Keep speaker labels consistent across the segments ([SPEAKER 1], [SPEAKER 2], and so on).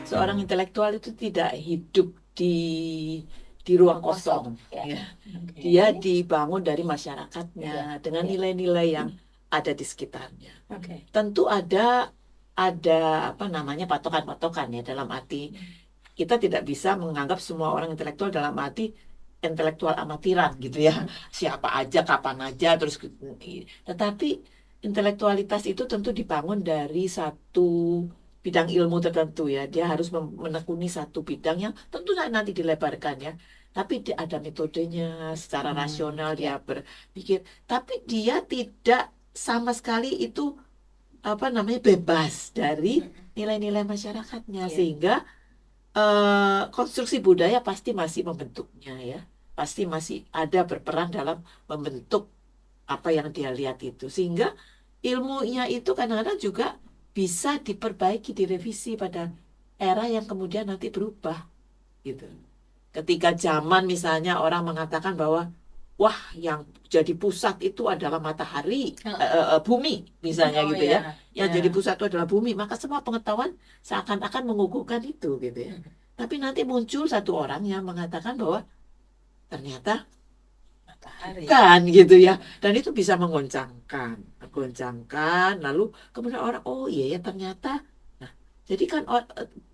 [SPEAKER 1] Seorang intelektual itu tidak hidup di ruang kosong, ya. Dia dibangun dari masyarakatnya dengan nilai-nilai yang ada di sekitarnya. Tentu ada apa namanya patokan-patokan ya, dalam arti kita tidak bisa menganggap semua orang intelektual dalam arti intelektual amatiran gitu ya, siapa aja kapan aja terus. Tetapi intelektualitas itu tentu dibangun dari satu bidang ilmu tertentu ya. Dia harus menekuni satu bidang yang tentu nanti dilebarkan ya. Tapi ada metodenya, secara rasional dia berpikir. Tapi dia tidak sama sekali itu apa namanya bebas dari nilai-nilai masyarakatnya, sehingga konstruksi budaya pasti masih membentuknya ya. Pasti masih ada berperan dalam membentuk apa yang dia lihat itu. Sehingga ilmunya itu kadang-kadang juga bisa diperbaiki, direvisi pada era yang kemudian nanti berubah gitu. Ketika zaman misalnya orang mengatakan bahwa wah yang jadi pusat itu adalah matahari, bumi misalnya gitu ya. Yang jadi pusat itu adalah bumi, maka semua pengetahuan seakan-akan mengukuhkan itu gitu ya. Tapi nanti muncul satu orang yang mengatakan bahwa ternyata kan gitu ya, dan itu bisa menggoncangkan lalu kemudian orang oh iya ya ternyata. Nah jadi kan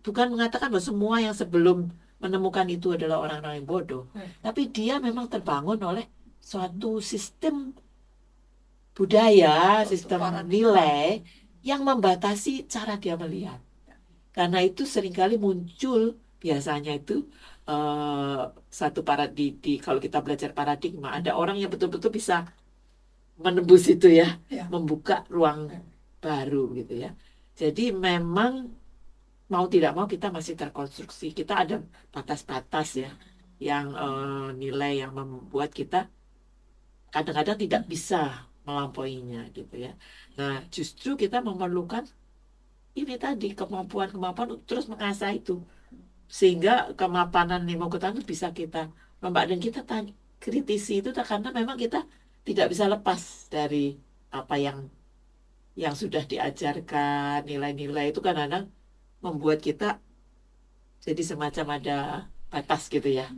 [SPEAKER 1] bukan mengatakan bahwa semua yang sebelum menemukan itu adalah orang-orang yang bodoh, tapi dia memang terbangun oleh suatu sistem budaya, sistem nilai yang membatasi cara dia melihat. Karena itu seringkali muncul biasanya itu satu kalau kita belajar paradigma, ada orang yang betul-betul bisa menembus itu ya, membuka ruang baru gitu ya. Jadi memang mau tidak mau kita masih terkonstruksi, kita ada batas-batas ya, yang nilai yang membuat kita kadang-kadang tidak bisa melampauinya gitu ya. Nah justru kita memerlukan ini tadi kemampuan-kemampuan untuk terus mengasah itu, sehingga kemapanan ilmu pengetahuan itu bisa kita lomba dan kita kritisi itu karena memang kita tidak bisa lepas dari apa yang sudah diajarkan. Nilai-nilai itu kadang-kadang membuat kita jadi semacam ada batas gitu ya.